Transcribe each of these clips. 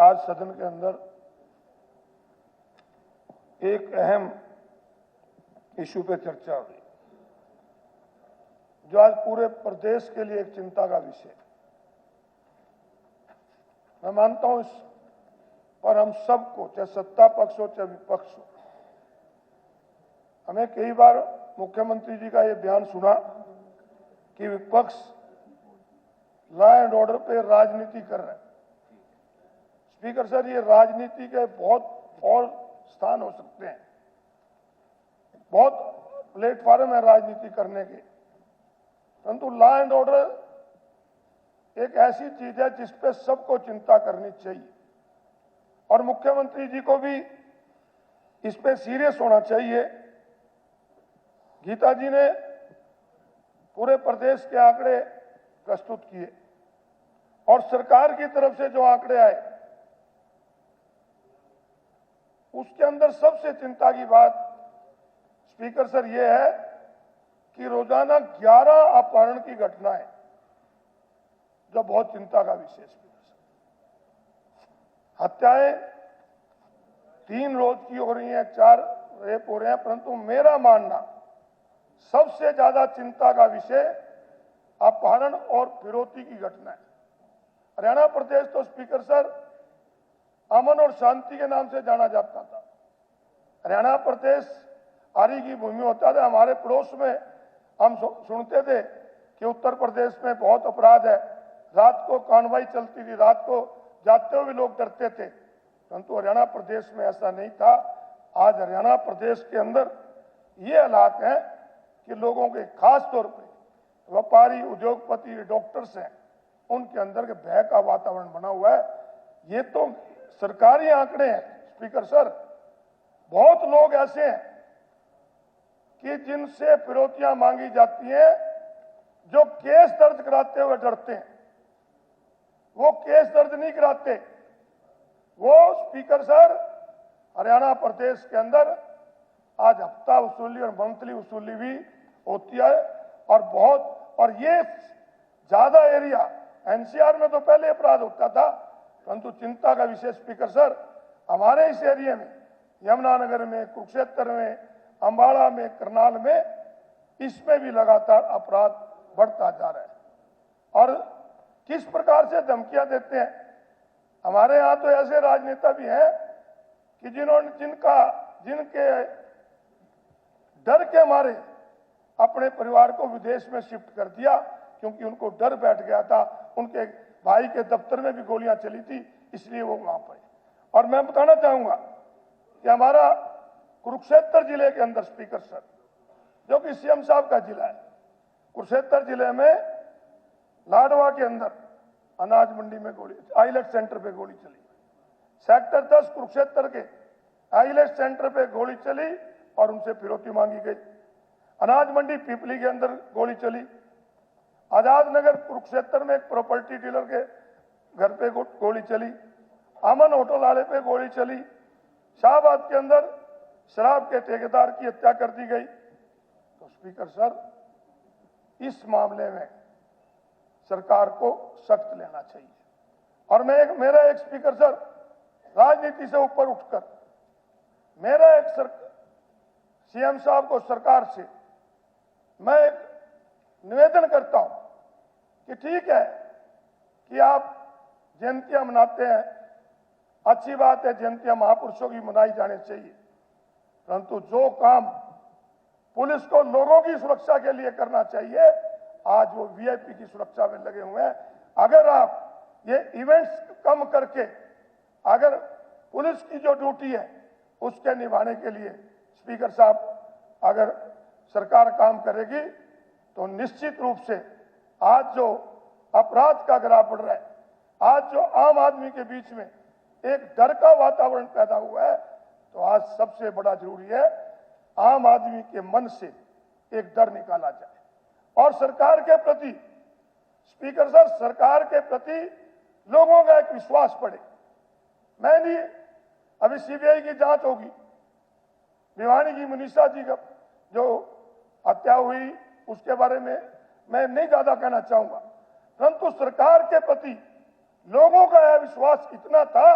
आज सदन के अंदर एक अहम इशू पे चर्चा हुई, जो आज पूरे प्रदेश के लिए एक चिंता का विषय है। मैं मानता हूं इस पर हम सबको, चाहे सत्ता पक्ष हो चाहे विपक्ष हो, हमें कई बार मुख्यमंत्री जी का ये बयान सुना कि विपक्ष लॉ एंड ऑर्डर पे राजनीति कर रहे हैं। स्पीकर सर, ये राजनीति के बहुत और स्थान हो सकते हैं, बहुत प्लेटफॉर्म है राजनीति करने के, परंतु लॉ एंड ऑर्डर एक ऐसी चीज है जिस पे सबको चिंता करनी चाहिए और मुख्यमंत्री जी को भी इस पे सीरियस होना चाहिए। गीता जी ने पूरे प्रदेश के आंकड़े प्रस्तुत किए और सरकार की तरफ से जो आंकड़े आए उसके अंदर सबसे चिंता की बात स्पीकर सर ये है कि रोजाना 11 अपहरण की घटनाएं, जो बहुत चिंता का विषय है स्पीकर सर। हत्याएं 3 रोज की हो रही हैं, 4 रेप हो रहे हैं, परंतु मेरा मानना सबसे ज्यादा चिंता का विषय अपहरण और फिरौती की घटना है। हरियाणा प्रदेश तो स्पीकर सर अमन और शांति के नाम से जाना जाता था। हरियाणा प्रदेश आरी की भूमि होता था। हमारे पड़ोस में हम सुनते थे कि उत्तर प्रदेश में बहुत अपराध है, रात को कार्रवाई चलती थी, रात को जाते हुए लोग डरते थे, परंतु हरियाणा प्रदेश में ऐसा नहीं था। आज हरियाणा प्रदेश के अंदर ये हालात हैं कि लोगों के खास तौर पे व्यापारी, उद्योगपति, डॉक्टर्स हैं, उनके अंदर के भय का वातावरण बना हुआ है। ये तो सरकारी आंकड़े हैं स्पीकर सर। बहुत लोग ऐसे हैं कि जिनसे फिरौतियां मांगी जाती हैं, जो केस दर्ज कराते हुए डरते हैं, वो केस दर्ज नहीं कराते। वो स्पीकर सर हरियाणा प्रदेश के अंदर आज हफ्ता वसूली और मंथली वसूली भी होती है और ये ज्यादा एरिया एनसीआर में तो पहले अपराध होता था, परंतु चिंता का विषय स्पीकर सर हमारे इस एरिया में, यमुनानगर में, कुरुक्षेत्र में, अंबाला में, करनाल में, इसमें भी लगातार अपराध बढ़ता जा रहा है। और किस प्रकार से धमकियां देते हैं। हमारे यहां तो ऐसे राजनेता भी हैं कि जिनके डर के मारे अपने परिवार को विदेश में शिफ्ट कर दिया, क्योंकि उनको डर बैठ गया था। उनके भाई के दफ्तर में भी गोलियां चली थी, इसलिए वो वहां पर। और मैं बताना चाहूंगा कि हमारा कुरुक्षेत्र जिले के अंदर स्पीकर सर, जो कि सीएम साहब का जिला है, कुरुक्षेत्र जिले में लाडवा के अंदर अनाज मंडी में गोली, आईलेट सेंटर पे गोली चली। सेक्टर 10 कुरुक्षेत्र के आईलेट सेंटर पे गोली चली और उनसे फिरौती मांगी गई। अनाज मंडी पीपली के अंदर गोली चली। आजाद नगर कुरुक्षेत्र में एक प्रॉपर्टी डीलर के घर पे गोली चली। अमन होटल वाले पे गोली चली। शाहबाद के अंदर शराब के ठेकेदार की हत्या कर दी गई। तो स्पीकर सर, इस मामले में सरकार को सख्त लेना चाहिए। और मेरा एक स्पीकर सर, राजनीति से ऊपर उठकर मेरा एक सीएम साहब को, सरकार से मैं एक निवेदन करता हूं कि ठीक है कि आप जयंतियां मनाते हैं, अच्छी बात है, जयंतियां महापुरुषों की मनाई जानी चाहिए, परंतु जो काम पुलिस को लोगों की सुरक्षा के लिए करना चाहिए, आज वो वीआईपी की सुरक्षा में लगे हुए हैं। अगर आप ये इवेंट्स कम करके अगर पुलिस की जो ड्यूटी है उसके निभाने के लिए स्पीकर साहब अगर सरकार काम करेगी, तो निश्चित रूप से आज जो अपराध का ग्राफ बढ़ रहा है, आज जो आम आदमी के बीच में एक डर का वातावरण पैदा हुआ है, तो आज सबसे बड़ा जरूरी है आम आदमी के मन से एक डर निकाला जाए और सरकार के प्रति स्पीकर सर, सरकार के प्रति लोगों का एक विश्वास बढ़े। मैं नहीं, अभी सीबीआई की जांच होगी, भिवानी की मनीषा जी का जो हत्या हुई उसके बारे में मैं नहीं ज्यादा कहना चाहूंगा, परंतु सरकार के प्रति लोगों का यह विश्वास इतना था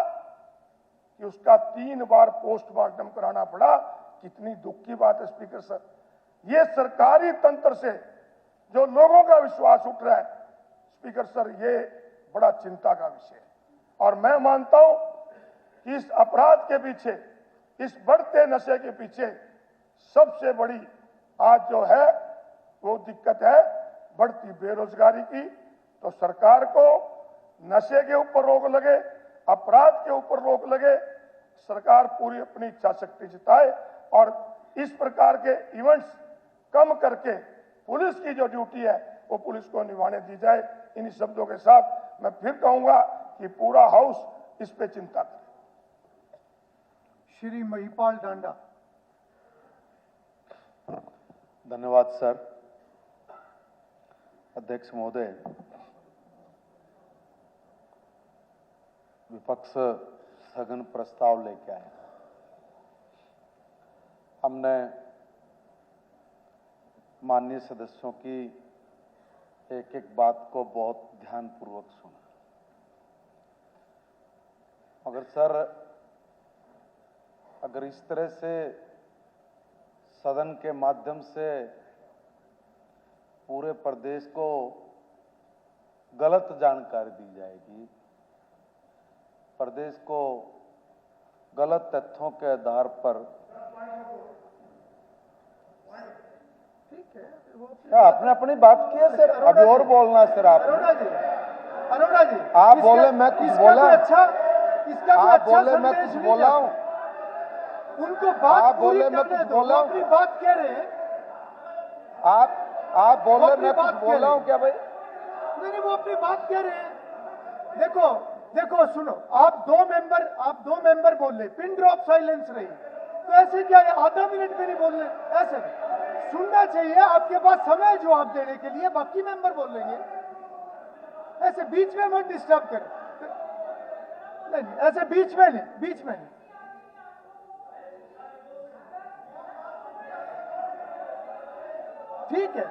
कि उसका 3 बार पोस्टमार्टम कराना पड़ा। कितनी दुख की बात है स्पीकर सर। ये सरकारी तंत्र से जो लोगों का विश्वास उठ रहा है स्पीकर सर, ये बड़ा चिंता का विषय है। और मैं मानता हूं कि इस अपराध के पीछे, इस बढ़ते नशे के पीछे सबसे बड़ी आज जो है वो दिक्कत है बढ़ती बेरोजगारी की। तो सरकार को नशे के ऊपर रोक लगे, अपराध के ऊपर रोक लगे, सरकार पूरी अपनी इच्छा शक्ति जिताए और इस प्रकार के इवेंट्स कम करके पुलिस की जो ड्यूटी है वो पुलिस को निभाने दी जाए। इन शब्दों के साथ मैं फिर कहूंगा कि पूरा हाउस इस पे चिंता करे। श्री महिपाल डांडा। धन्यवाद सर। अध्यक्ष महोदय, विपक्ष स्थगन प्रस्ताव लेके आए। हमने माननीय सदस्यों की एक एक बात को बहुत ध्यानपूर्वक सुना, मगर सर अगर इस तरह से सदन के माध्यम से पूरे प्रदेश को गलत जानकारी दी जाएगी, प्रदेश को गलत तथ्यों के आधार पर, आपने अपनी बात की है सर, अभी और बोलना है सर। आप अरोड़ा जी आप बोले मैं कुछ बोला, इसका आप बोले मैं कुछ बोला हूं, उनको बात आप बोले मैं कुछ बोला हूं, अपनी बात कह रहे हैं। आप बोले मैं कुछ बोला हूं क्या भाई? नहीं, वो अपनी बात कह रहे हैं। देखो सुनो, आप दो मेंबर बोल रहे, पिन ड्रॉप साइलेंस रही, तो ऐसे क्या है, आधा मिनट में नहीं बोल रहे, ऐसे सुनना चाहिए। आपके पास समय जवाब देने के लिए, बाकी मेंबर बोल लेंगे, ऐसे बीच में मत डिस्टर्ब करें। नहीं, ऐसे बीच में नहीं। ठीक है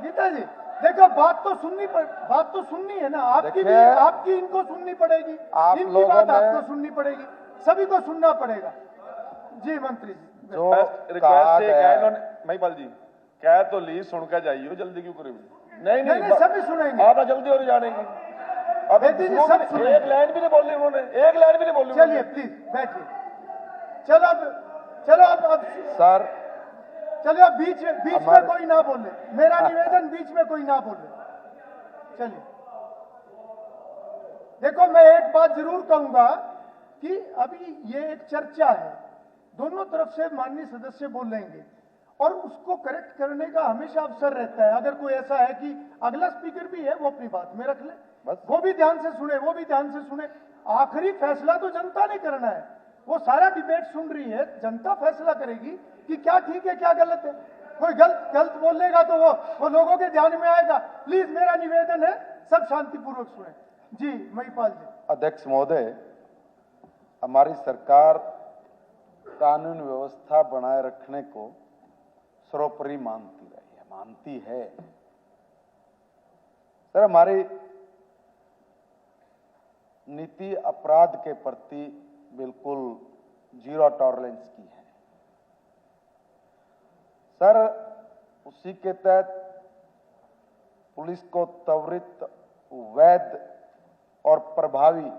गीता जी, देखो बात तो सुननी है ना, आपकी इनको सुननी पड़ेगी, इनकी बात आपको सुननी पड़ेगी, सभी को सुनना पड़ेगा। जी मंत्री जी, जो रिक्वेस्ट है इन्होंने महिपाल जी कह तो ली, सुन के जाइए, जल्दी क्यों करें? नहीं सभी सुनेंगे, आप जल्दी और जानेंगे। अब एक लाइन भी नहीं बोल रही उन्होंने, एक लाइन भी नहीं बोल रही। चलिए प्लीज बैठिए। चलो अब सर, चलिए अब बीच में कोई ना बोले, मेरा निवेदन बीच में कोई ना बोले। चलिए, देखो मैं एक बात जरूर कहूंगा कि अभी ये एक चर्चा है, दोनों तरफ से माननीय सदस्य बोलेंगे और उसको करेक्ट करने का हमेशा अवसर रहता है। अगर कोई ऐसा है कि अगला स्पीकर भी है, वो अपनी बात में रख ले, वो भी ध्यान से सुने, आखिरी फैसला तो जनता ने करना है। वो सारा डिबेट सुन रही है, जनता फैसला करेगी कि क्या ठीक है क्या गलत है। कोई गलत बोलेगा तो वो लोगों के ध्यान में आएगा। प्लीज मेरा निवेदन है, सब शांतिपूर्वक सुने। जी महिपाल जी। अध्यक्ष महोदय, हमारी सरकार कानून व्यवस्था बनाए रखने को सर्वोपरि मानती है। सर, हमारी नीति अपराध के प्रति बिल्कुल जीरो टॉलरेंस की है। सर, उसी के तहत पुलिस को त्वरित, वैध और प्रभावी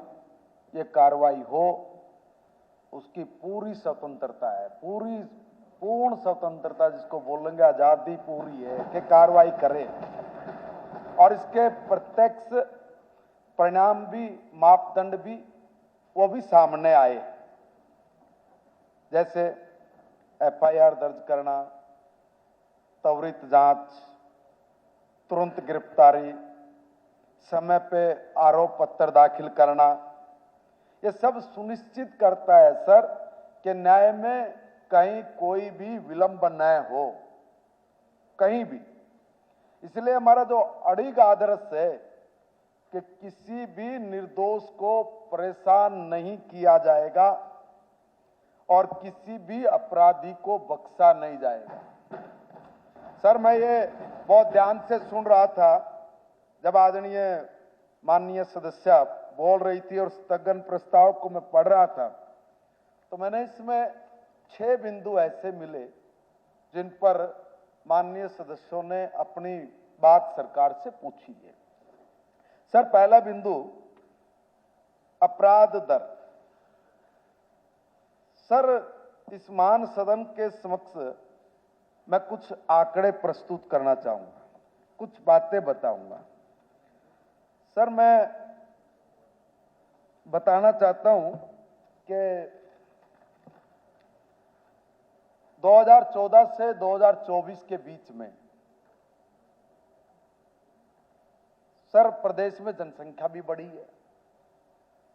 ये कार्रवाई हो, उसकी पूरी स्वतंत्रता है, पूर्ण स्वतंत्रता जिसको बोलेंगे, आजादी पूरी है कि कार्रवाई करे और इसके प्रत्यक्ष परिणाम भी, मापदंड भी, वो भी सामने आए। जैसे एफआईआर दर्ज करना, त्वरित जांच, तुरंत गिरफ्तारी, समय पे आरोप पत्र दाखिल करना, ये सब सुनिश्चित करता है सर कि न्याय में कहीं कोई भी विलंब न हो, कहीं भी। इसलिए हमारा जो अड़िग आदर्श है कि किसी भी निर्दोष को परेशान नहीं किया जाएगा और किसी भी अपराधी को बख्शा नहीं जाएगा। सर, मैं ये बहुत ध्यान से सुन रहा था जब माननीय सदस्य बोल रही थी और स्थगन प्रस्ताव को मैं पढ़ रहा था, तो मैंने इसमें 6 बिंदु ऐसे मिले जिन पर माननीय सदस्यों ने अपनी बात सरकार से पूछी है। सर, पहला बिंदु अपराध दर। सर, इस महान सदन के समक्ष मैं कुछ आंकड़े प्रस्तुत करना चाहूंगा, कुछ बातें बताऊंगा। सर, मैं बताना चाहता हूं कि 2014 से 2024 के बीच में सर प्रदेश में जनसंख्या भी बढ़ी है।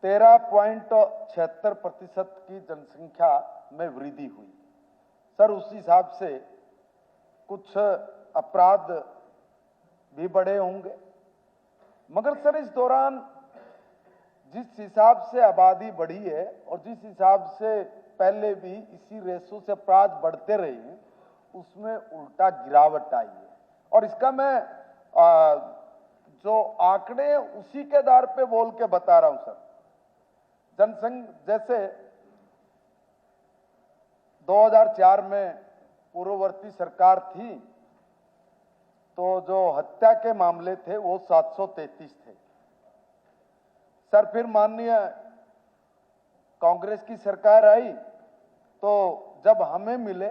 13.76% की जनसंख्या में वृद्धि हुई। सर, उस हिसाब से कुछ अपराध भी बढ़े होंगे, मगर सर इस दौरान जिस हिसाब से आबादी बढ़ी है और जिस हिसाब से पहले भी इसी रेशो से अपराध बढ़ते रहे हैं, उसमें उल्टा गिरावट आई है। और इसका मैं जो आंकड़े उसी के आधार पे बोल के बता रहा हूं सर। जैसे 2004 में पूर्ववर्ती सरकार थी तो जो हत्या के मामले थे वो 733 थे। सर, फिर माननीय कांग्रेस की सरकार आई तो जब हमें मिले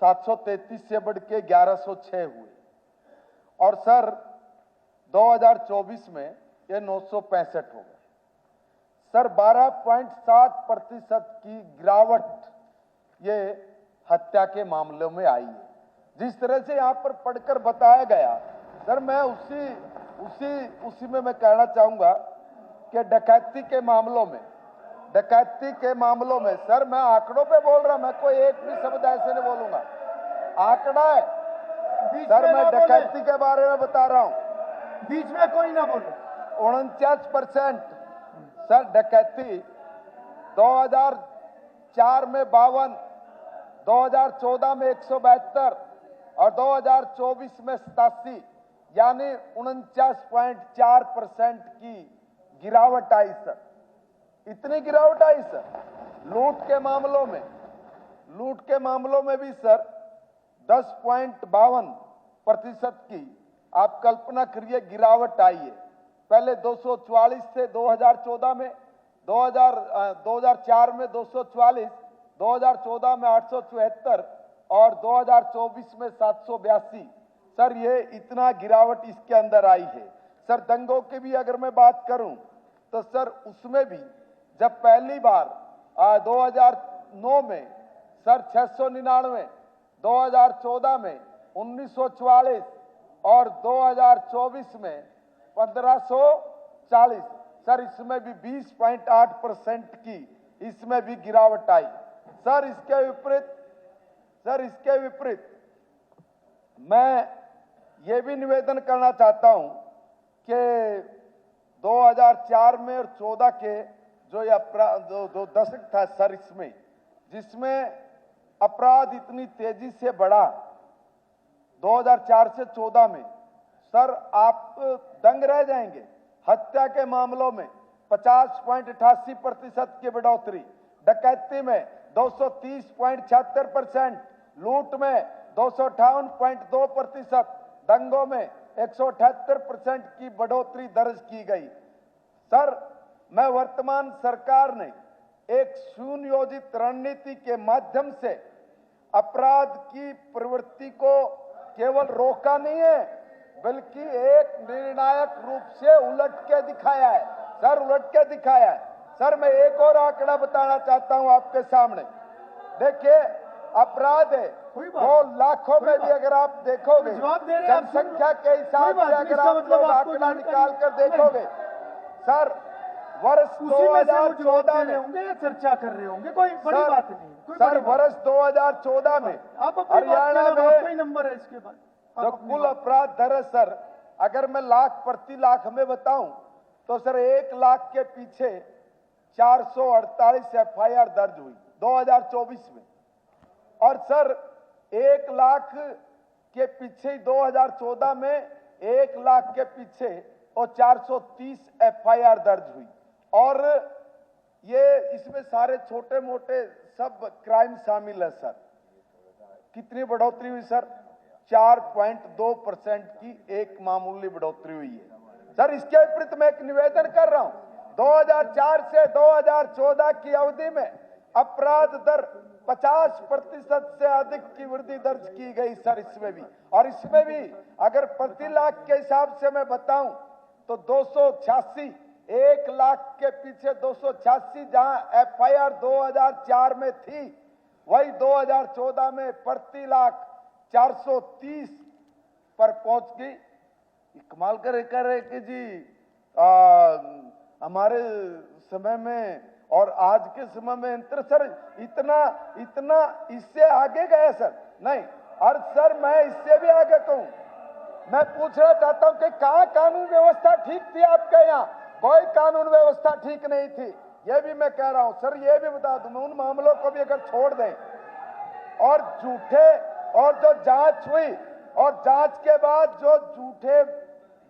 733 से बढ़ के 1106 हुए और सर 2024 में ये 965 हो गए। सर 12.7% की गिरावट ये हत्या के मामलों में आई है। जिस तरह से यहां पर पढ़कर बताया गया, सर मैं उसी में मैं कहना चाहूंगा कि डकैती के मामलों में सर मैं आंकड़ों पे बोल रहा, मैं कोई एक भी शब्द ऐसे नहीं बोलूंगा, आंकड़ा है सर। मैं डकैती के बारे में बता रहा हूं, बीच में कोई ना बोले। 49% सर डकैती, 2004 में 52, 2014 में 172 और 2024 में 87, यानी 49.4% की गिरावट आई सर। इतनी गिरावट आई सर। लूट के मामलों में भी सर 10.52% की आप कल्पना करिए गिरावट आई है। पहले 244 थे 2014 में, 2004 में 244, 2014 में 874 और 2024 में 782। सर ये इतना गिरावट इसके अंदर आई है। सर दंगों की भी अगर मैं बात करूं तो सर उसमें भी जब पहली बार 2009 में सर 699, 2014 में 1944 और 2024 में 1540, सर इसमें भी 20.8% की इसमें भी गिरावट आई। सर इसके विपरीत मैं ये भी निवेदन करना चाहता हूं कि 2004 में और 14 के जो दशक था सर, इसमें जिसमें अपराध इतनी तेजी से बढ़ा 2004 से 14 में, सर आप दंग रह जाएंगे। हत्या के मामलों में 50.88% की बढ़ोतरी, डकैती में 230.76%, लूट में 258.2%, दंगों में 178% की बढ़ोतरी दर्ज की गई। सर मैं वर्तमान सरकार ने एक सुनियोजित रणनीति के माध्यम से अपराध की प्रवृत्ति को केवल रोका नहीं है, बल्कि एक निर्णायक रूप से उलट के दिखाया है। सर मैं एक और आंकड़ा बताना चाहता हूं आपके सामने। देखिए अपराध है वो लाखों में भी अगर आप देखोगे, जनसंख्या के हिसाब से अगर आप लोग आंकड़ा निकाल कर देखोगे, सर वर्ष 2014 में होंगे या चर्चा कर रहे होंगे, कोई बड़ी बात नहीं। सर वर्ष 2014 में हरियाणा में नंबर है इसके बाद जो कुल अपराध दर है सर, अगर मैं लाख प्रति लाख में बताऊं तो सर 1 लाख के पीछे 448 FIR दर्ज हुई 2024 में, और सर 1 लाख के पीछे 2014 में 1 लाख के पीछे और 430 FIR दर्ज हुई। और ये इस इसमें सारे छोटे मोटे सब क्राइम शामिल है सर। कितनी बढ़ोतरी हुई सर? 4.2% की एक मामूली बढ़ोतरी हुई है सर। इसके विपरीत मैं एक निवेदन कर रहा हूं, 2004 से 2014 की अवधि में अपराध दर 50% से अधिक की वृद्धि दर्ज की गई सर इसमें भी। और इसमें भी अगर प्रति लाख के हिसाब से मैं बताऊं तो 286, 1 लाख के पीछे 286 जहां एफआईआर 2004 में थी, वही 2014 में प्रति लाख 430 पर पहुंच गई। कमाल कर रहे कि जी हमारे समय में और आज के समय में अंतर सर इतना इससे आगे गया सर नहीं। और सर मैं इससे भी आगे कहूं, मैं पूछना चाहता हूं कि कहां कानून व्यवस्था ठीक थी आपके यहाँ? कोई कानून व्यवस्था ठीक नहीं थी, ये भी मैं कह रहा हूं सर। ये भी बता दूं मैं, उन मामलों को भी अगर छोड़ दें और झूठे और जो जांच हुई और जांच के बाद जो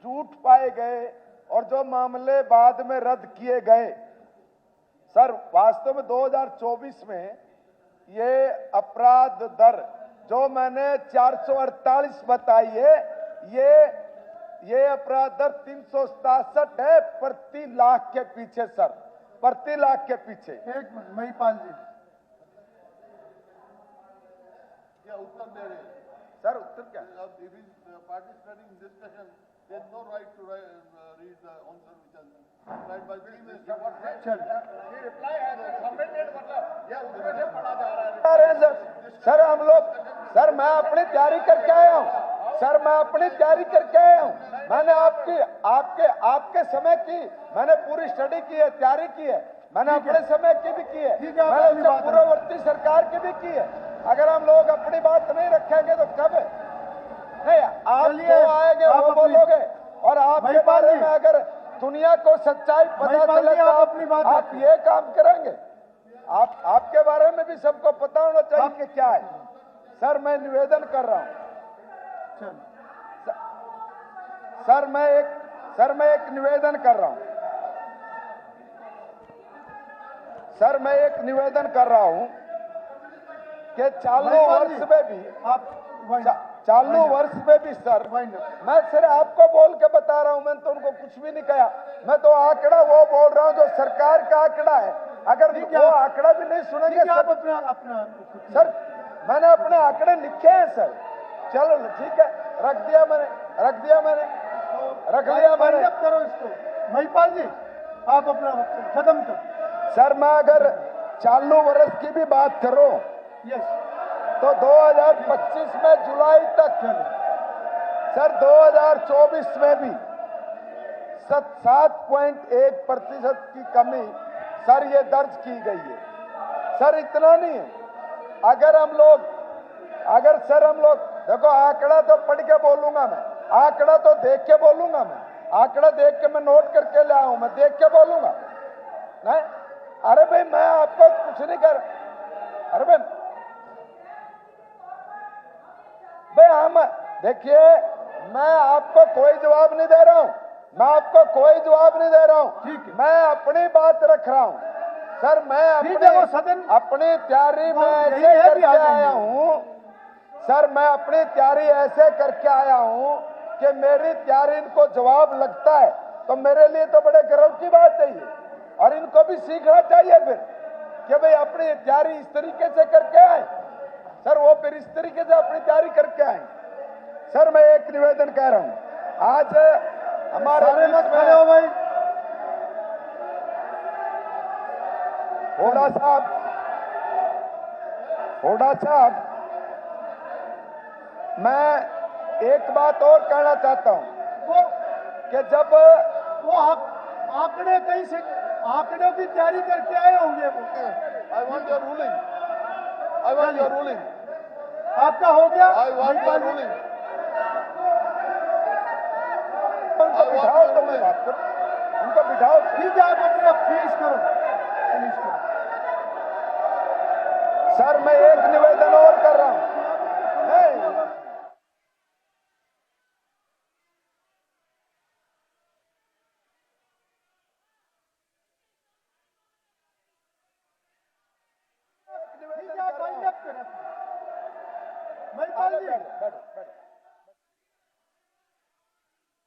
झूठ पाए गए और जो मामले बाद में रद्द किए गए सर, वास्तव में 2024 में ये अपराध दर जो मैंने 448 बताई है, ये अपराध दर 367 है प्रति लाख के पीछे सर, प्रति लाख के पीछे। एक मिनट महिपाल जी, क्या उत्तर दे रहे हैं सर? उत्तर क्या? If he is participating in discussion, there is no right to read the answer which has replied by three ministers. What he reply has submitted, मतलब यह उत्तर से पढ़ा जा रहा है सर हम लोग, सर मैं अपनी तैयारी करके आया हूँ सर, मैं अपनी तैयारी करके आया हूँ। मैंने आपके समय की मैंने पूरी स्टडी की है, तैयारी की है, मैंने अपने समय की भी की है, मैंने पूर्ववर्ती सरकार की भी की है। अगर हम लोग अपनी बात नहीं रखेंगे तो कब नहीं आप जो आएंगे वो बोलोगे, और आपके बारे में अगर दुनिया को सच्चाई पता चले तो आप ये काम करेंगे। आपके बारे में भी सबको पता होना चाहिए कि क्या है। सर मैं निवेदन कर रहा हूं सर, मैं एक निवेदन कर रहा हूं सर, मैं एक निवेदन कर रहा हूं कि चालू वर्ष में भी सर, मैं सिर्फ आपको बोल के बता रहा हूं, मैंने तो उनको कुछ भी नहीं कहा। मैं तो आंकड़ा वो बोल रहा हूं जो सरकार का आंकड़ा है। अगर वो आंकड़ा भी नहीं सुनेंगे आप अपना सर, मैंने अपने आंकड़े लिखे हैं सर। चलो ठीक है, रख दिया मैंने। करो इसको। महिपाल जी आप अपना खत्म करो सर। मैं अगर चालू वर्ष की भी बात करूं तो 2025 में जुलाई तक सर 2024 में भी 7.1% की कमी सर ये दर्ज की गई है सर। इतना नहीं है, अगर हम लोग देखो, आंकड़ा तो पढ़ के बोलूंगा मैं, आंकड़ा तो देख के बोलूंगा मैं, आंकड़ा देख के मैं नोट करके ले आऊं, मैं देख के बोलूंगा नहीं। अरे भाई मैं आपको कुछ नहीं कर, अरे भाई हम देखिए, मैं आपको कोई जवाब नहीं दे रहा हूं, मैं अपनी बात रख रहा हूं सर। मैं अपनी तैयारी में ऐसे करके आया हूं सर, मैं अपनी तैयारी ऐसे करके आया हूं कि मेरी तैयारी इनको जवाब लगता है तो मेरे लिए तो बड़े गर्व की बात है ये, और इनको भी सीखना चाहिए फिर कि भाई अपनी तैयारी इस तरीके से करके आए सर, वो फिर इस तरीके से अपनी तैयारी करके आए सर। मैं एक निवेदन कह रहा हूं, आज हमारे भाई होड़ा साहब, मैं एक बात और कहना चाहता हूं कि जब वो आंकड़े कहीं से आंकड़ों की तैयारी करके आए होंगे वो। I want your ruling. आपका हो गया? I want your ruling. बिठाओ तो मैं बात करूं, उनको बिठाओ। ठीक है, आप अपने आप फिनिश करो। सर मैं एक निवेदन और कर रहा हूं, नहीं महिपाल जी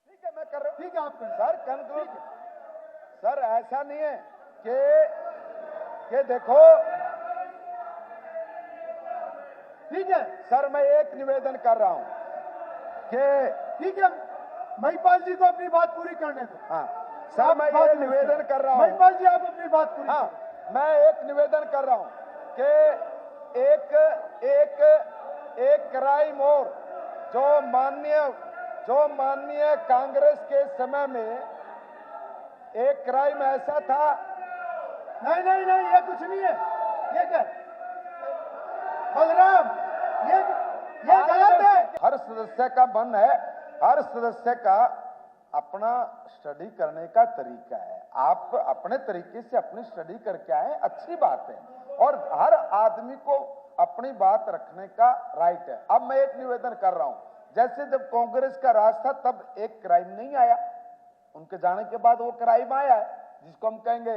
ठीक है, मैं कर रहा हूँ। ठीक है, आप करें। सर कंक्लूड, सर ऐसा नहीं है कि देखो ठीक है, सर, मैं एक निवेदन कर रहा हूं कि ठीक है, महिपाल जी को अपनी बात पूरी करने दो। हाँ सर, आप मैं बात ये मत निवेदन करो। कर रहा हूं। महिपाल जी, आप अपनी बात पूरी हाँ, करो। मैं एक निवेदन कर रहा हूं कि एक क्राइम और जो माननीय कांग्रेस के समय में एक क्राइम ऐसा था। नहीं नहीं नहीं, ये कुछ नहीं है, ये क्या बलराम, ये गलत है। हर सदस्य का मन है, हर सदस्य का अपना स्टडी करने का तरीका है। आप अपने तरीके से अपनी स्टडी करके आए, अच्छी बात है, और हर आदमी को अपनी बात रखने का राइट है। अब मैं एक निवेदन कर रहा हूं, जैसे जब कांग्रेस का राज था तब एक क्राइम नहीं आया, उनके जाने के बाद वो क्राइम आया है जिसको हम कहेंगे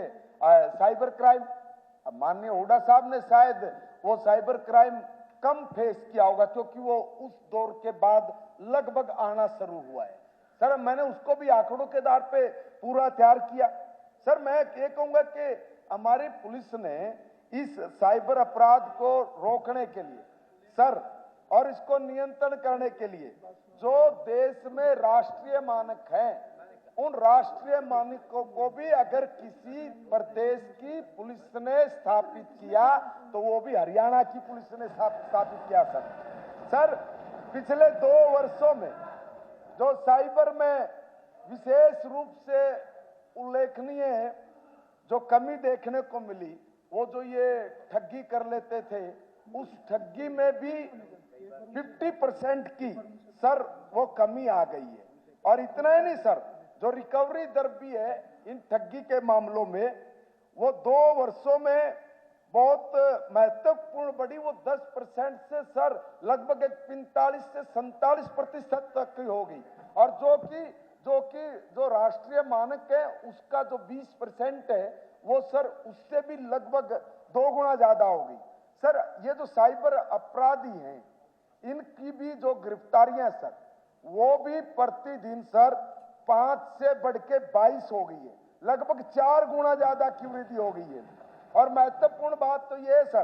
साइबर क्राइम। अब माननीय हुड्डा साहब ने शायद वो साइबर क्राइम कम फेस किया होगा, क्योंकि वो उस दौर के बाद लगभग आना शुरू हुआ है। सर, मैंने उसको भी आंकड़ों के आधार पे पूरा तैयार किया। सर, मैं ये कहूंगा कि हमारी पुलिस ने इस साइबर अपराध को रोकने के लिए सर, और इसको नियंत्रण करने के लिए जो देश में राष्ट्रीय मानक हैं, उन राष्ट्रीय मानकों को भी अगर किसी प्रदेश की पुलिस ने स्थापित किया तो वो भी हरियाणा की पुलिस ने स्थापित किया। सर, पिछले 2 वर्षों में जो साइबर में विशेष रूप से उल्लेखनीय जो कमी देखने को मिली, वो जो ये ठगी कर लेते थे, उस ठगी में भी 50% की सर वो कमी आ गई है। और इतना ही नहीं सर, जो रिकवरी दर भी है इन ठगी के मामलों में, वो 2 वर्षों में बहुत महत्वपूर्ण बढ़ी। वो 10% से सर लगभग 45 से 47% तक की होगी, और जो राष्ट्रीय मानक है उसका जो 20% है, वो सर उससे भी लगभग 2 गुना ज्यादा होगी। सर, ये जो साइबर अपराधी हैं, इनकी भी जो गिरफ्तारियां सर, वो भी प्रतिदिन सर 5 से बढ़ के 22 हो गई है, लगभग 4 गुना ज्यादा की वृद्धि हो गई है। और महत्वपूर्ण बात तो ये है सर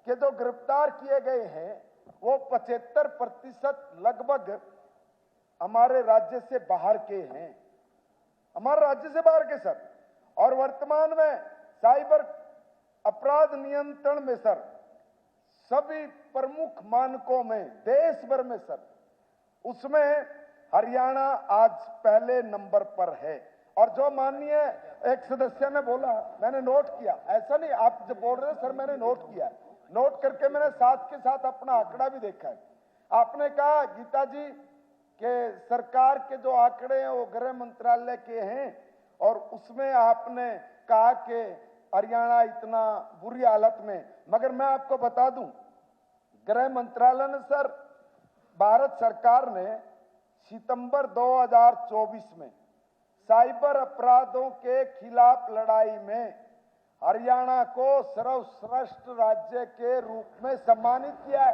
कि जो गिरफ्तार किए गए हैं वो 75% लगभग हमारे राज्य से बाहर के हैं, हमारे राज्य से बाहर के सर। और वर्तमान में साइबर अपराध नियंत्रण में सर सभी प्रमुख मानकों में देश भर में सर, उसमें हरियाणा आज पहले नंबर पर है। और जो माननीय एक सदस्य ने बोला, मैंने नोट किया, ऐसा नहीं आप जब बोल रहे सर, मैंने नोट किया, नोट करके मैंने साथ के साथ अपना आंकड़ा भी देखा है। आपने कहा गीता जी कि सरकार के जो आंकड़े हैं वो गृह मंत्रालय के हैं, और उसमें आपने कहा कि हरियाणा इतना बुरी हालत में, मगर मैं आपको बता दूं, गृह मंत्रालय ने सर, भारत सरकार ने सितंबर 2024 में साइबर अपराधों के खिलाफ लड़ाई में हरियाणा को सर्वश्रेष्ठ राज्य के रूप में सम्मानित किया है।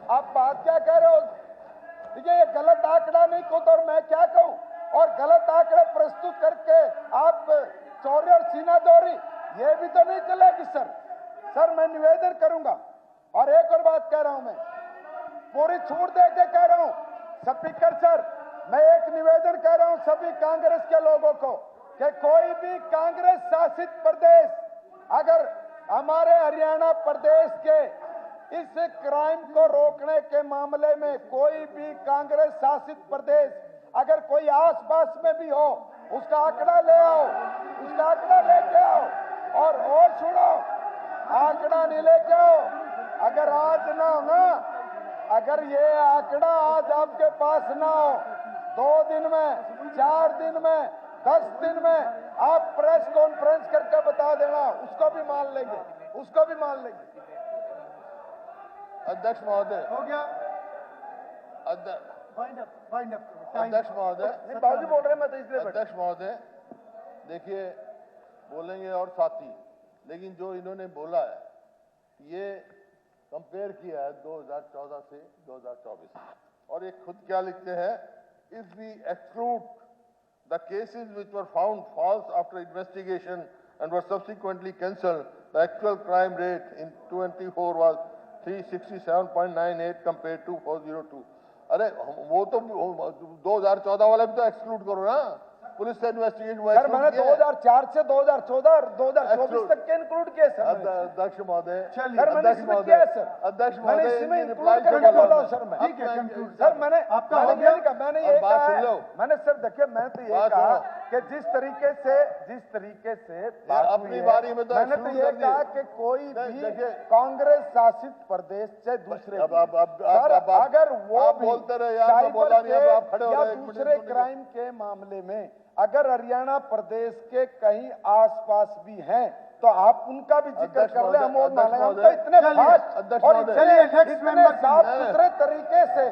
आप बात क्या कह रहे हो? देखिए, ये गलत आंकड़ा नहीं खुद, और मैं क्या कहूं, और गलत आंकड़े प्रस्तुत करके आप चौरी और सीनादौरी, ये भी तो नहीं चलेगी सर। सर, मैं निवेदन करूंगा, और एक और बात कह रहा हूं, मैं पूरी छूट दे के कह रहा हूं स्पीकर सर, मैं एक निवेदन कर रहा हूं सभी कांग्रेस के लोगों को कि कोई भी कांग्रेस शासित प्रदेश अगर हमारे हरियाणा प्रदेश के इस क्राइम को रोकने के मामले में कोई भी कांग्रेस शासित प्रदेश अगर कोई आसपास में भी हो, उसका आंकड़ा ले आओ, उसका आंकड़ा लेके आओ। और सुनो, आंकड़ा नहीं लेके आओ, अगर आज ना हो ना, अगर ये आंकड़ा आज आपके पास ना हो, 2 दिन में, 4 दिन में, 10 दिन में आप प्रेस कॉन्फ्रेंस करके बता देना, उसको भी मान लेंगे, उसको भी मान लेंगे। अध्यक्ष महोदय, हो गया, अध्यक्ष महोदय, नहीं बाबूजी बोल रहे हैं, मैं तो इसलिए अध्यक्ष महोदय, देखिए बोलेंगे और साथी, लेकिन जो इन्होंने बोला है, ये कंपेयर किया है 2014 से 2024 और ये खुद क्या लिखते हैं, if we exclude the cases which were found false after investigation and were subsequently cancelled, the actual crime rate in 24 was 367.98 compared to 402। अरे वो तो 2014 वाला भी तो एक्सक्लूड करो ना, पुलिस से इन्वेस्टिगेट हुआ। सर मैंने 2004 से 2014 और 2024 तक के इंक्लूड किए सर। अध्यक्ष महोदय, सर मैंने इसमें किया है सर, अध्यक्ष मैंने महोदय इसमें इंक्लूड करके बोला हूं सर मैं। ठीक है, कंक्लूड सर मैंने आपका मैंने हो गया? ये नहीं कहा, मैंने ये बात कहा सुन लो। है, मैंने सर देखिए मैंने तो ये बात कहा सुनो। कि जिस तरीके से बात अपनी हुई है, बारी में तो मैंने तो exclude ये कर दिए। कहा कि कोई नहीं, भी देखिए। कांग्रेस शासित प्रदेश से दूसरे अब सर अगर वो आप भी बोलते रहे यार, मैं साइबर बोला नहीं, अब आप खड़े हो या रहे, एक मिनट दूसरे सुनिए। क्राइम के मामले में अगर हरियाणा प्रदेश के कहीं आसपास भी हैं तो आप उनका भी जिक्र अध्यक्ष कर ले, हम वो महोदय, मानेंगे। हम तो अध्यक्ष इतने महोदय, फास्ट अध्यक्ष और महोदय। चलिए, next इतने member साफ नहीं, सुथरे तरीके से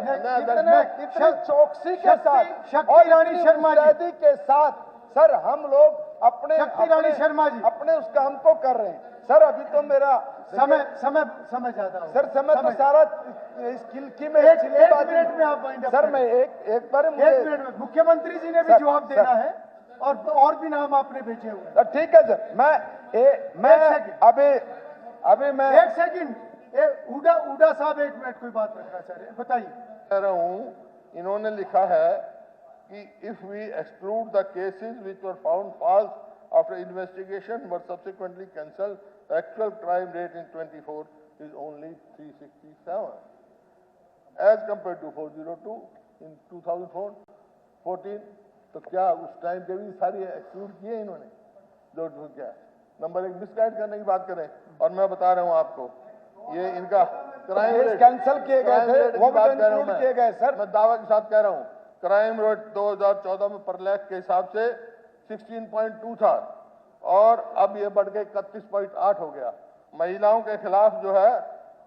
इतनी चौकसी के साथ शक्ति और रानी इतनी शर्मा जी। मुस्तैदी के साथ सर हम लोग अपने शक्ति रानी शर्मा जी। अपने उस काम को कर रहे हैं। सर अभी तो मेरा समय ज्यादा हो सर समय तो सारा इस खिलकी में एक चिल्लेबाजी- मिनट में आप wind up सर करें। मैं एक बार एक मुझे मिनट में मुख्यमंत्री जी ने भी सर, जवाब सर। देना है और भी नाम आपने भेजे हुए हैं। ठीक है सर, मैं एक सेकंड। अभी मैं एक सेकंड, उडा साहब एक मिनट कोई बात रखना चाह रहे हैं, बताइए। कह रहा हूं, इन्होंने लिखा है कि if we exclude the cases which were found false after investigation were subsequently cancelled, the actual crime rate in 24 is only 367 as compared to 402 in 2014। तो क्या उस टाइम के भी सारी एक्सक्लूड किए इन्होंने? जो क्या नंबर एक मिसगाइड करने की बात करें, और मैं बता रहा हूं आपको, ये इनका क्राइम केस रेट कैंसल किए गए थे, वो भी तो इंक्लूड किए गए सर। मैं दावा के साथ कह रहा हूं, क्राइम रेट 2014 में पर लाख के हिसाब से 16.2 था और अब ये बढ़ के 31.8 हो गया। महिलाओं के खिलाफ जो है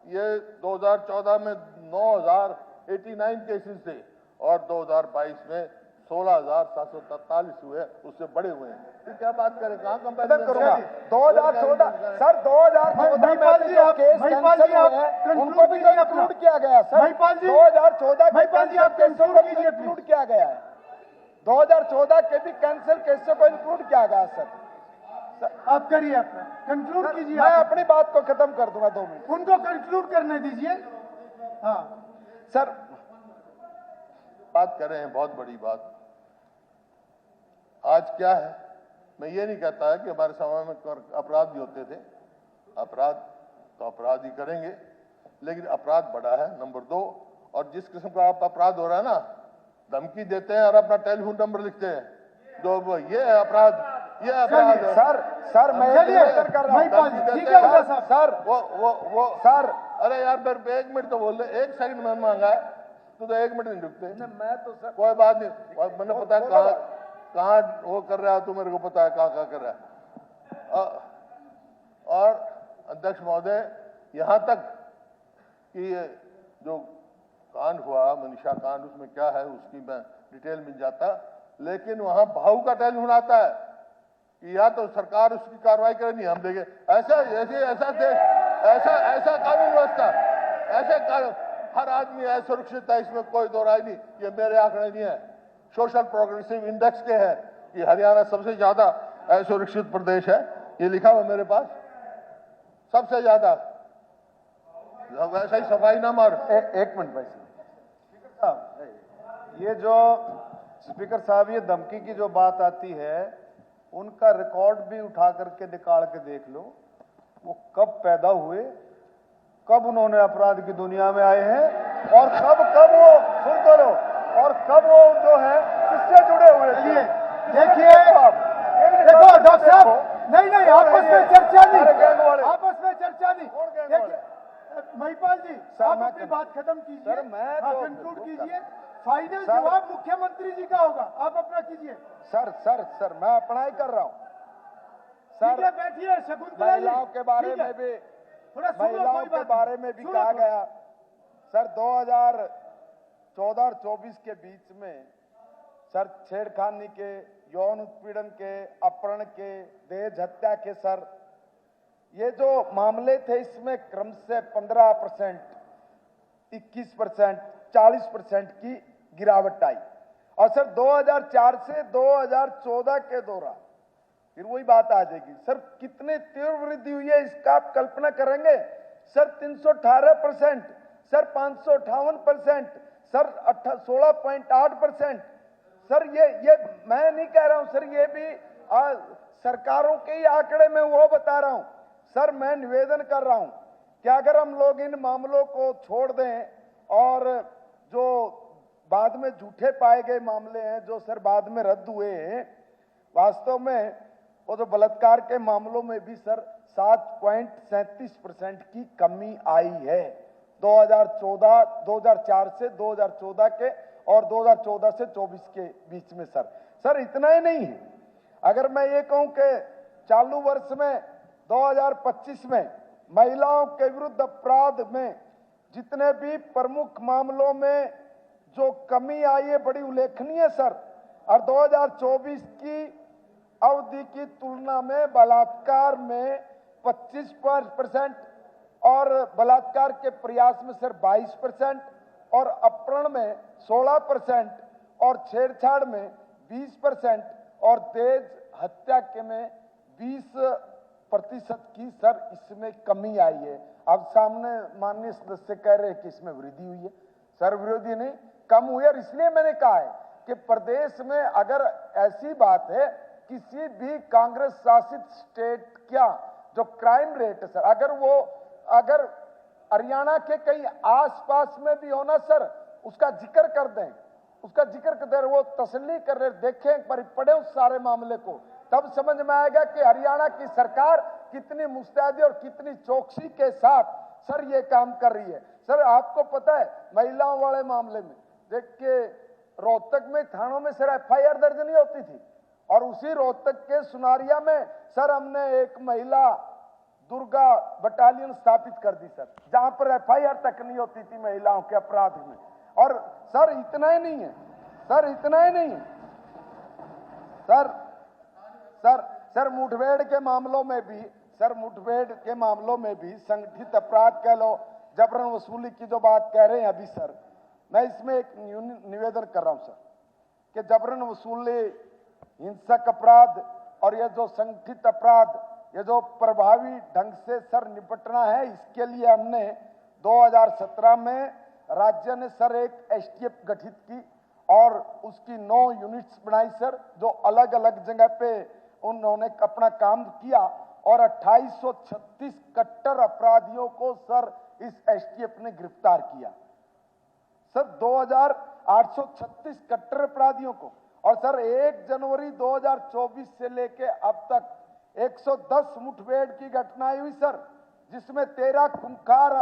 ये 2014 में 9,089 केसेस थे और 2022 में 16,743 हुए, उससे बड़े हुए हैं। तो क्या बात करें, कहाँ कंपेरिजन करूंगा 2014 सर 2014 महिपाल में जी, जो आप- केस महिपाल कैंसिल जी, आप हुए हैं conclude उनको भी कीजिए अपना। इंक्लूड किया गया सर। महिपाल जी, 2014 के महिपाल जी, आप कैंसिल conclude केसों को कीजिए इंक्लूड किया गया है। 2014 के भी कैंसिल केसों को इंक्लूड किया गया सर। आप करिए अपना कंक्लूड कीजिए। मैं आप। अपनी बात को खत्म कर दूंगा 2 मिनट। उनको कंक्लूड करने दीजिए। हाँ सर बात कर रहे हैं, बहुत बड़ी बात। आज क्या है, मैं ये नहीं कहता है कि हमारे समय में अपराध भी होते थे, अपराध तो अपराध ही करेंगे, लेकिन अपराध बढ़ा है, नंबर 2। और जिस किस्म का आप अपराध हो रहा है ना, धमकी देते हैं और अपना टेलीफोन नंबर लिखते हैं, जो ये है अपराध, ये अपराध है। सर मैं एक चलिए, निवेदन कर रहा महिपाल हूँ जी, ठीक है उल्ला साहब। सर वो सर अरे यार मेरे पे 1 मिनट तो बोल रहे, 1 सेकंड में मांगा है, तो 1 मिनट नहीं रुकते। मैं तो सर कोई बात नहीं, और मैंने पता है कहाँ वो कर रहा है, तो मेरे को पता है कहाँ कर रहा है। और अध्यक्ष महोदय, यहाँ तक कि ये जो कांड हुआ, मनीषा कांड, उसमें क्या है उसकी मैं डिटेल मिल जाता, लेकिन वहां भाऊ का टेलीफोन आता है कि या तो सरकार उसकी कार्रवाई करे, नहीं हम देंगे। ऐसा कानून व्यवस्था, ऐसे हर आदमी असुरक्षित है, इसमें कोई दो राय नहीं। ये मेरे आंकड़े नहीं है, सोशल प्रोग्रेसिव इंडेक्स के है कि हरियाणा सबसे ज्यादा असुरक्षित प्रदेश है, ये लिखा हुआ मेरे पास, सबसे ज्यादा। वैसा ही सफाई ना मार। एक मिनट भाई साहब, ये जो स्पीकर साहब ये धमकी की जो बात आती है, उनका रिकॉर्ड भी उठा करके निकाल के देख लो, वो कब पैदा हुए, कब उन्होंने अपराध की दुनिया में आए हैं, और कब वो सुन तो लो, और कब वो जो है किससे जुड़े हुए थे। देखिए, देखो डॉक्टर साहब, नहीं आपस में चर्चा नहीं, आपस में चर्चा नहीं। देखिए महिपाल जी, आप अपनी बात खत्म कीजिए। सर, मैं हाँ, तो कंक्लूड कीजिए। फाइनल सर, जवाब मुख्यमंत्री जी का होगा, आप अपना कीजिए। सर मैं अपना ही कर रहा हूं। ठीक है, बैठिए। शकुंतला जी, महिलाओं के बारे ठीक है। में भी थोड़ा सुन लो, महिलाओं कोई के बात बारे नहीं। में भी सुनो कहा थोड़ा। गया। सर 2014 और 24 के बीच में सर छेड़खानी के, यौन उत्पीड़न के, अपहरण के, दहेज हत्या के सर ये जो मामले थे इसमें क्रम से 15%, 21%, 40% की गिरावट आई। और सर 2004 से 2014 के दौरान फिर वही बात आ जाएगी। सर कितने तीव्र वृद्धि हुई है इसका आप कल्पना करेंगे? Sir 318%, sir 558%, sir 16.8%। सर ये मैं नहीं कह रहा हूं सर, ये भी सरकारों के ही आंकड़े में वो बता रहा हूं। सर मैं निवेदन कर रहा हूं कि अगर हम लोग इन मामलों को छोड़ दें और जो बाद में झूठे पाए गए मामले हैं जो सर बाद में रद्द हुए हैं, वास्तव में वो जो बलात्कार के मामलों में भी सर 7.37% की कमी आई है 2004 से 2014 के और 2014 से 24 के बीच में। सर इतना ही नहीं है, अगर मैं ये कहूं कि चालू वर्ष में 2025 में महिलाओं के विरुद्ध अपराध में जितने भी प्रमुख मामलों में जो कमी आई है बड़ी उल्लेखनीय सर। और 2024 की अवधि की तुलना में बलात्कार में 25% और बलात्कार के प्रयास में सर 22% और अपहरण में 16% और छेड़छाड़ में 20% और दहेज हत्या के में 20% की सर इसमें कमी आई है। अब सामने माननीय सदस्य कह रहे हैं कि इसमें वृद्धि हुई है। सर विरोधी नहीं, कम हुई है। और इसलिए मैंने कहा है कि प्रदेश में अगर ऐसी बात है किसी भी कांग्रेस शासित स्टेट क्या जो क्राइम रेट है सर, अगर हरियाणा के कहीं आसपास में भी होना सर उसका जिक्र कर दें, उसका जिक्र कर दें, वो तसल्ली कर रहे, देखें एक बार पढ़े उस सारे मामले को, तब समझ में आएगा कि हरियाणा की सरकार कितनी मुस्तैदी और कितनी चौकसी के साथ सर ये काम कर रही है। सर आपको पता है महिलाओं वाले मामले में देखिए रोहतक में थानों में सर FIR दर्ज नहीं होती थी और उसी रोहतक के सुनारिया में सर हमने एक महिला दुर्गा बटालियन स्थापित कर दी सर, जहां पर FIR तक नहीं होती थी महिलाओं के अपराध में। और सर इतना ही नहीं है, सर इतना ही नहीं है, सर मुठभेड़ के मामलों में भी संगठित अपराध कह लो, जबरन वसूली की जो बात कह रहे हैं अभी सर, मैं इसमें एक निवेदन कर रहा हूं सर कि जबरन वसूली, हिंसक अपराध और ये जो संगठित अपराध, ये जो प्रभावी ढंग से सर निपटना है, इसके लिए हमने 2017 में राज्य ने सर एक STF गठित की और उसकी 9 यूनिट्स बनाई सर, जो अलग अलग जगह पे उन्होंने अपना काम किया और 2836 कट्टर अपराधियों को सर इस STF ने गिरफ्तार किया सर, 2836 कट्टर अपराधियों को। और सर 1 जनवरी 2024 से लेके अब तक 110 मुठभेड़ की घटनाएं हुई सर, जिसमें 13 खूंखार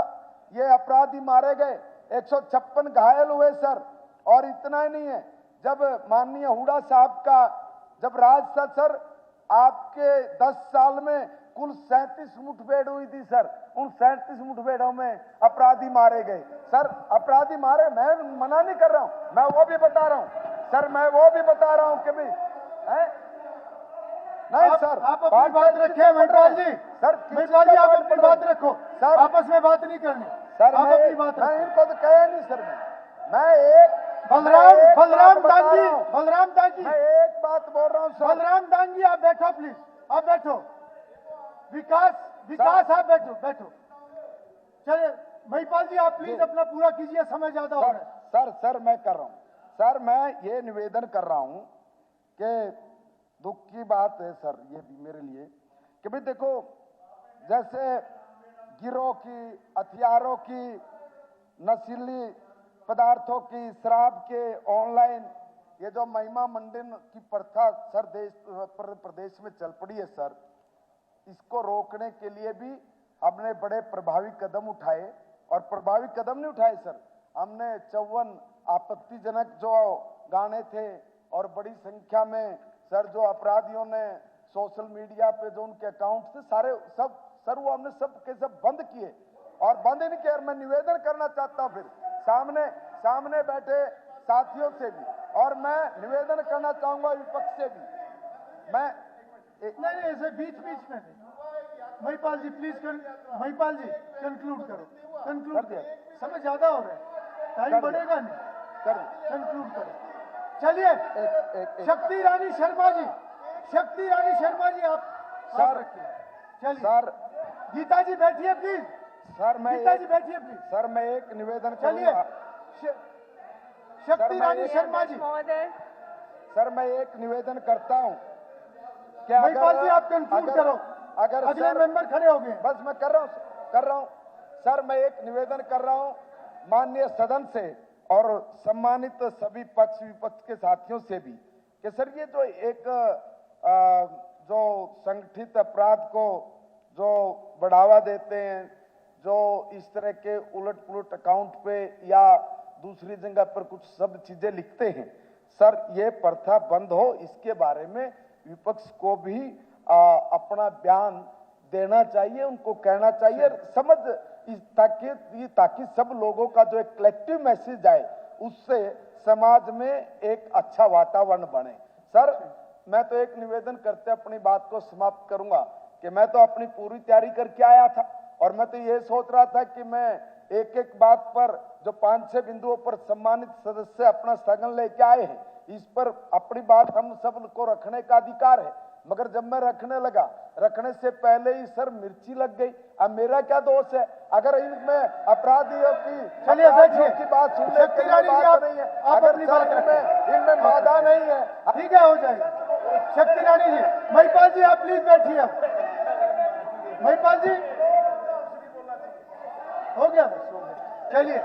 ये अपराधी मारे गए, 156 घायल हुए सर। और इतना ही नहीं है, जब माननीय हुड्डा साहब का जब राज था सर, आपके 10 साल में कुल 37 मुठभेड़ हुई थी सर, उन 37 मुठभेड़ों में अपराधी मारे गए सर। अपराधी मारे, मैं मना नहीं कर रहा हूं, मैं वो भी बता रहा हूं सर, मैं वो भी बता रहा हूं कि भाई नहीं सर, आप अपनी बात रखें महिपाल जी, सर महिपाल जी आप अपनी बात रखो सर, आपस में बात नहीं करनी सर, आप अपनी बात मैं रखो। इनको तो कहा नहीं सर, मैं एक बलराम दांगी, मैं एक बात बोल रहा हूं सर। बलराम दांगी आप बैठो प्लीज, आप बैठो। विकास आप बैठो। चलिए महिपाल जी आप प्लीज अपना पूरा कीजिए, समय ज्यादा हो रहा है। सर मैं कर रहा हूं सर, मैं ये निवेदन कर रहा हूं कि दुख की बात है सर ये भी मेरे लिए कि भाई देखो, जैसे गिरोह की, हथियारों की, नशीली पदार्थों की, शराब के, ऑनलाइन ये जो महिमा मंडन की प्रथा सर प्रदेश में चल पड़ी है सर, इसको रोकने के लिए भी हमने बड़े प्रभावी कदम उठाए। और प्रभावी कदम नहीं उठाए सर, हमने 54 आपत्तिजनक जो गाने थे और बड़ी संख्या में सर जो अपराधियों ने सोशल मीडिया पे जो उनके अकाउंट से सारे सब सर वो हमने सब के सब बंद किए और बंद नहीं किया। मैं निवेदन करना चाहता हूं फिर सामने बैठे साथियों से भी, और मैं निवेदन करना चाहूंगा विपक्ष से भी। मैं नहीं ऐसे बीच में महिपाल जी प्लीज महिपाल जी कंक्लूड करो, कंक्लूड करो, समय ज्यादा हो रहा है, टाइम बढ़ेगा नहीं, कंक्लूड करो। चलिए शक्ति रानी शर्मा जी, शक्ति रानी शर्मा जी आप सर, चलिए सर, गीता जी बैठिए प्लीज, सर मैं गीता जी बैठिए प्लीज, सर मैं एक निवेदन चलिए करूंगा। शक्ति रानी शर्मा जी, सर मैं एक निवेदन करता हूं कि महिपाल जी आप कंक्लूड करो, अगर अगले सर, मेंबर खड़े हो गए। बस मैं कर रहा हूं सर, मैं एक निवेदन कर रहा हूं माननीय सदन से और सम्मानित सभी पक्ष विपक्ष के साथियों से भी कि सर ये जो एक जो संगठित अपराध को जो बढ़ावा देते हैं, जो इस तरह के उलट पुलट अकाउंट पे या दूसरी जगह पर कुछ सब चीजें लिखते हैं, सर ये प्रथा बंद हो, इसके बारे में विपक्ष को भी अपना बयान देना चाहिए, उनको कहना चाहिए, समझ ताकि सब लोगों का जो एक कलेक्टिव मैसेज आए, उससे समाज में एक अच्छा वातावरण बने। सर मैं तो एक निवेदन करते अपनी बात को समाप्त करूंगा कि मैं तो अपनी पूरी तैयारी करके आया था और मैं तो ये सोच रहा था कि मैं एक एक बात पर जो 5-6 बिंदुओं पर सम्मानित सदस्य अपना स्थगन लेके आए हैं, इस पर अपनी बात हम सब को रखने का अधिकार है, मगर जब मैं रखने से पहले ही सर मिर्ची लग गई। अब मेरा क्या दोष है? अगर इनमें अपराधियों की बात सुनने के लिए बात नहीं है, अगर इनमें बाधा नहीं है, ठीक है हो जाएगा। शक्ति रानी जी, महिपाल जी आप प्लीज बैठिए, महिपाल जी हो गया बस, हो गया, चलिए।